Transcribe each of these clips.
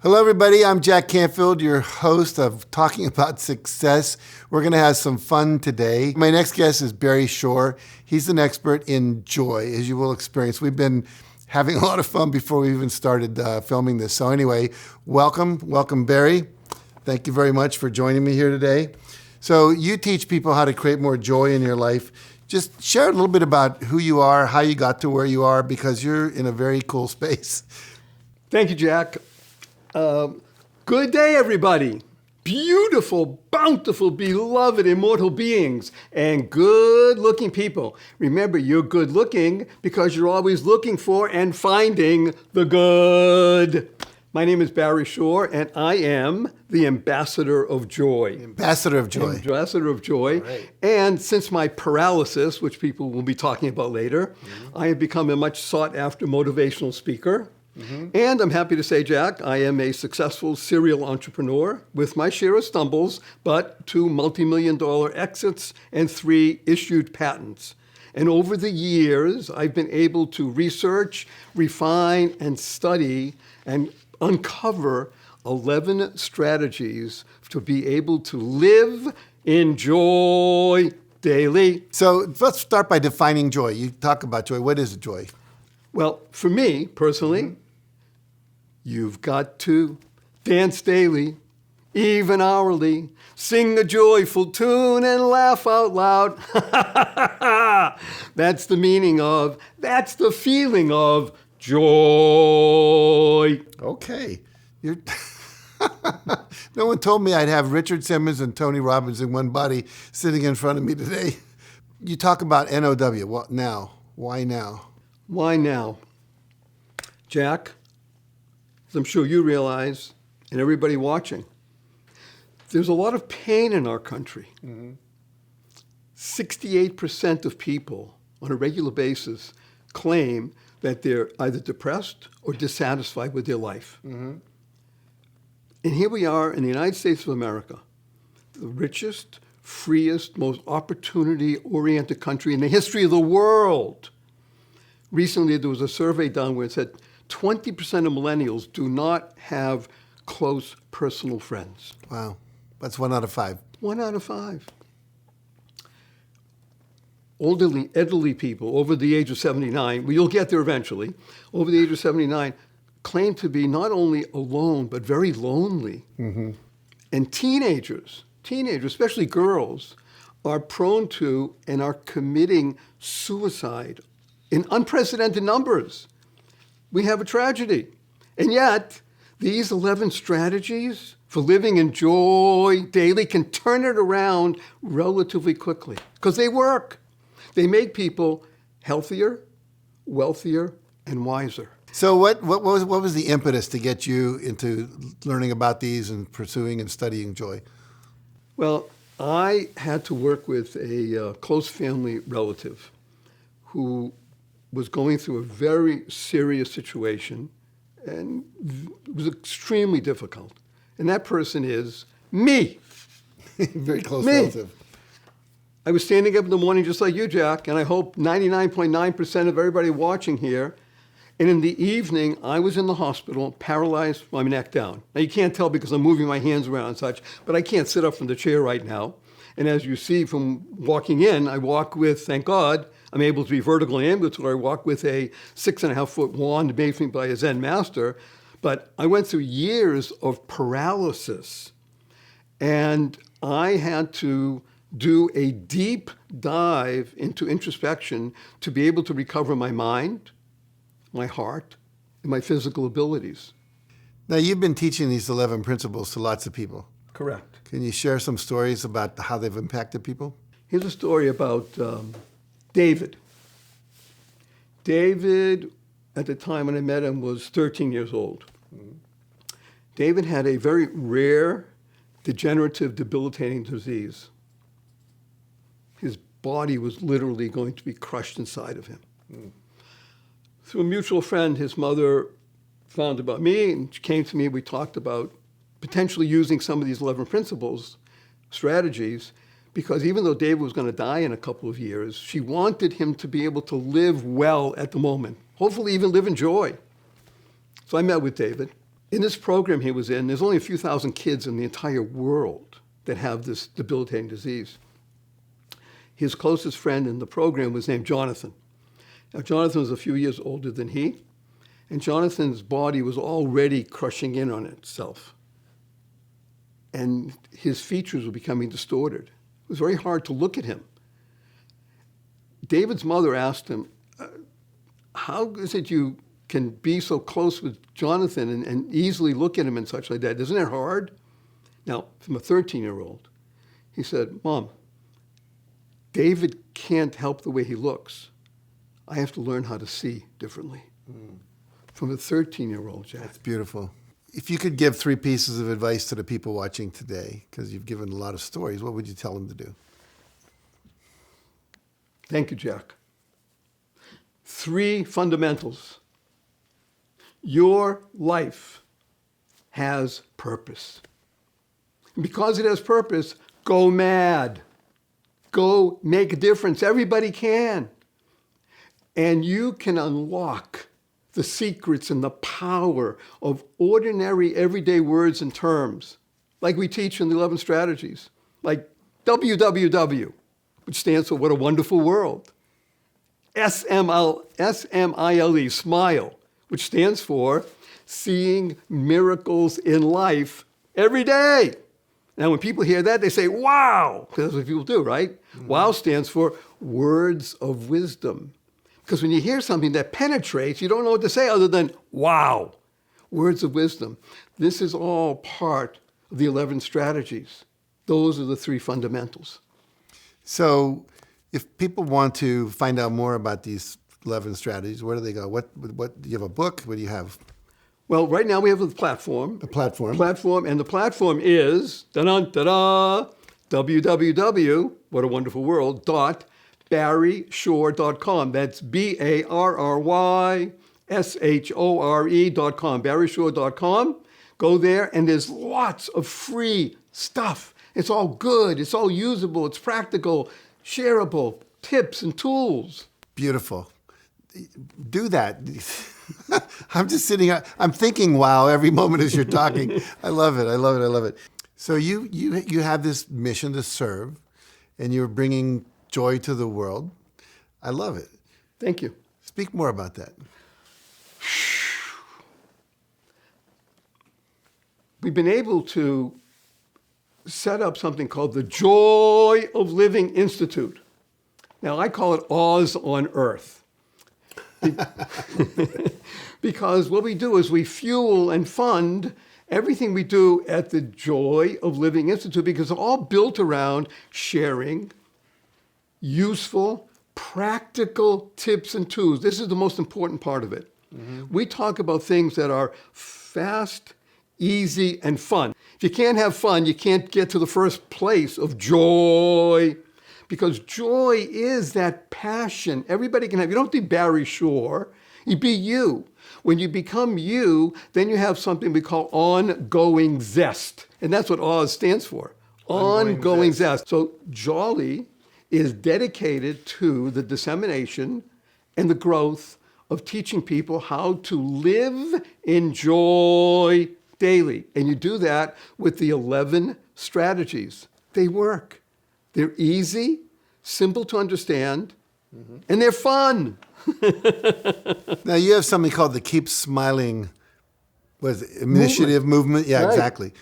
Hello, everybody. I'm Jack Canfield, your host of Talking About Success. We're going to have some fun today. My next guest is Barry Shore. He's an expert in joy, as you will experience. We've been having a lot of fun before we even started filming this. So anyway, welcome, Barry. Thank you very much for joining me here today. So you teach people how to create more joy in your life. Just share a little bit about who you are, how you got to where you are, because you're in a very cool space. Thank you, Jack. Good day, everybody. Beautiful, bountiful, beloved, immortal beings and good-looking people. Remember, you're good-looking because you're always looking for and finding the good. My name is Barry Shore, and I am the ambassador of joy. Ambassador of joy. Ambassador of joy. Right. And since my paralysis, which people will be talking about later, I have become a much sought-after motivational speaker. And I'm happy to say, Jack, I am a successful serial entrepreneur with my share of stumbles, but 2 multi-million-dollar exits and 3 issued patents. And over the years, I've been able to research, refine, and study and uncover 11 strategies to be able to live in joy daily. So let's start by defining joy. You talk about joy. What is joy? Well, for me, personally, you've got to dance daily, even hourly, sing a joyful tune and laugh out loud. That's the meaning of, that's the feeling of joy. Okay. You're No one told me I'd have Richard Simmons and Tony Robbins in one body sitting in front of me today. You talk about NOW. What now? Why now? Why now? Jack, as I'm sure you realize, and everybody watching, there's a lot of pain in our country. 68% of people on a regular basis claim that they're either depressed or dissatisfied with their life. And here we are in the United States of America, the richest, freest, most opportunity-oriented country in the history of the world. Recently, there was a survey done where it said 20% of millennials do not have close personal friends. Wow. That's 1 out of 5. 1 out of 5. Elderly people over the age of 79, well, you'll get there eventually, over the age of 79, claim to be not only alone, but very lonely. And teenagers, especially girls, are prone to and are committing suicide in unprecedented numbers. We have a tragedy. And yet, these 11 strategies for living in joy daily can turn it around relatively quickly because they work. They make people healthier, wealthier, and wiser. So what was the impetus to get you into learning about these and pursuing and studying joy? Well, I had to work with a close family relative who was going through a very serious situation and it was extremely difficult. And that person is me. Very close Me. relative. I was standing up in the morning just like you, Jack, and I hope 99.9% of everybody watching here. And in the evening, I was in the hospital, paralyzed from my neck down. Now, you can't tell because I'm moving my hands around and such, but I can't sit up from the chair right now. And as you see from walking in, I walk with, thank God, I'm able to be vertical and ambulatory. I walk with a 6.5-foot wand made for me by a Zen master. But I went through years of paralysis, and I had to do a deep dive into introspection to be able to recover my mind, my heart, and my physical abilities. Now, you've been teaching these 11 principles to lots of people. Correct. Can you share some stories about how they've impacted people? Here's a story about David. David, at the time when I met him, was 13 years old. David had a very rare, degenerative, debilitating disease. His body was literally going to be crushed inside of him. Through a mutual friend, his mother found about me and she came to me. We talked about potentially using some of these 11 principles, strategies, because even though David was going to die in a couple of years, she wanted him to be able to live well at the moment, hopefully even live in joy. So I met with David. In this program he was in, there's only a few thousand kids in the entire world that have this debilitating disease. His closest friend in the program was named Jonathan. Now, Jonathan was a few years older than he, and Jonathan's body was already crushing in on itself. And his features were becoming distorted. It was very hard to look at him. David's mother asked him, how is it you can be so close with Jonathan and easily look at him and such like that? Isn't it hard? Now, from a 13-year-old, he said, Mom, David can't help the way he looks. I have to learn how to see differently. From a 13-year-old, Jack. That's beautiful. If you could give 3 pieces of advice to the people watching today, because you've given a lot of stories, what would you tell them to do? Thank you, Jack. 3 fundamentals. Your life has purpose. And because it has purpose, go mad. Go make a difference. Everybody can. And you can unlock the secrets and the power of ordinary, everyday words and terms, like we teach in the 11 strategies, like WWW, which stands for What a Wonderful World. SMILE, smile, which stands for Seeing Miracles in Life Every Day. Now, when people hear that, they say, wow, because that's what people do, right? Mm-hmm. Wow stands for Words of Wisdom. Because when you hear something that penetrates, you don't know what to say other than, wow, words of wisdom. This is all part of the 11 strategies. Those are the 3 fundamentals. So if people want to find out more about these 11 strategies, where do they go? What do you have a book? What do you have? Well, right now we have a platform. A platform. And the platform is, da-da-da-da, www.whatawonderfulworld.barryshore.com. That's BARRYSHORE.com, barryshore.com. Go there, and there's lots of free stuff. It's all good. It's all usable. It's practical, shareable, tips and tools. Beautiful. Do that. I'm just sitting, I'm thinking, wow, every moment as you're talking. I love it. I love it. I love it. So you have this mission to serve, and you're bringing joy to the world. I love it. Thank you. Speak more about that. We've been able to set up something called the Joy of Living Institute. Now, I call it Oz on Earth. Because what we do is we fuel and fund everything we do at the Joy of Living Institute, because it's all built around sharing useful, practical tips and tools. This is the most important part of it. Mm-hmm. We talk about things that are fast, easy, and fun. If you can't have fun, you can't get to the first place of joy, because joy is that passion everybody can have. You don't have to be Barry Shore. You be you. When you become you, then you have something we call ongoing zest. And that's what Oz stands for. Ongoing zest. So Jolly is dedicated to the dissemination and the growth of teaching people how to live in joy daily. And you do that with the 11 strategies. They work. They're easy, simple to understand, and they're fun. Now, you have something called the Keep Smiling initiative movement. Yeah, right. Exactly.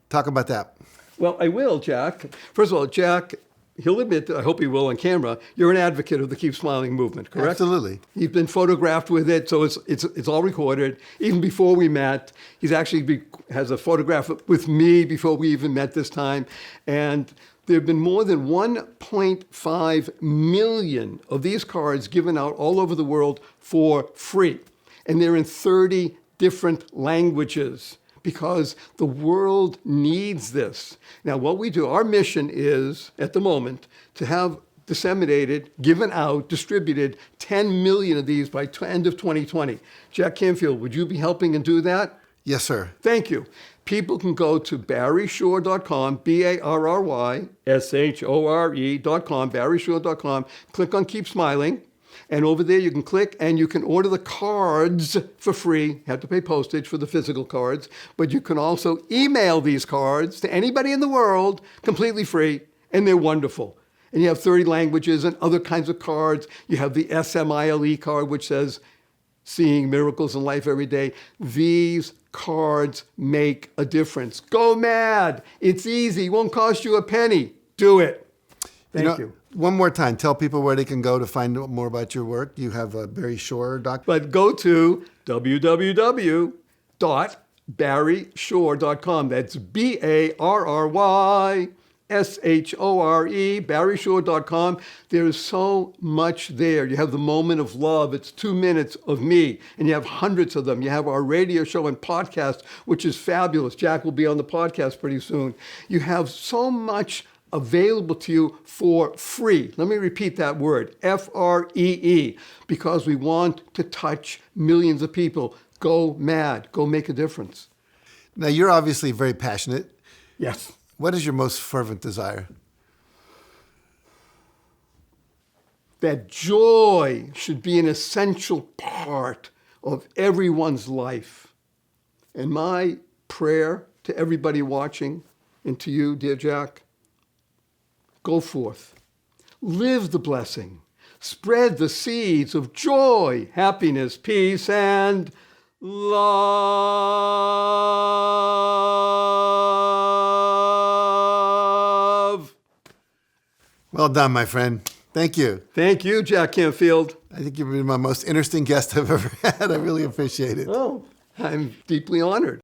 Talk about that. Well, I will, Jack. First of all, Jack, he'll admit, I hope he will on camera, you're an advocate of the Keep Smiling movement, correct? Absolutely. You've been photographed with it, so it's all recorded. Even before we met, he's actually has a photograph with me before we even met this time. And there have been more than 1.5 million of these cards given out all over the world for free. And they're in 30 different languages, because the world needs this. Now, what we do, our mission is, at the moment, to have disseminated, given out, distributed 10 million of these by end of 2020. Jack Canfield, would you be helping and do that? Yes, sir. Thank you. People can go to barryshore.com, BARRYSHORE.com, barryshore.com, click on Keep Smiling, And over there you can click and you can order the cards for free. You have to pay postage for the physical cards, but you can also email these cards to anybody in the world completely free, and they're wonderful. And you have 30 languages and other kinds of cards. You have the SMILE card, which says seeing miracles in life every day. These cards make a difference. Go mad. It's easy. It won't cost you a penny. Do it. Thank you. One more time, tell people where they can go to find out more about your work. You have a BarryShore.com. But go to www.barryshore.com. That's BARRYSHORE, BarryShore.com. There is so much there. You have the moment of love. It's 2 minutes of me, and you have hundreds of them. You have our radio show and podcast, which is fabulous. Jack will be on the podcast pretty soon. You have so much available to you for free. Let me repeat that word, FREE, because we want to touch millions of people. Go mad. Go make a difference. Now, you're obviously very passionate. Yes. What is your most fervent desire? That joy should be an essential part of everyone's life. And my prayer to everybody watching, and to you, dear Jack, go forth. Live the blessing. Spread the seeds of joy, happiness, peace, and love. Well done, my friend. Thank you. Thank you, Jack Canfield. I think you've been my most interesting guest I've ever had. I really appreciate it. Oh, I'm deeply honored.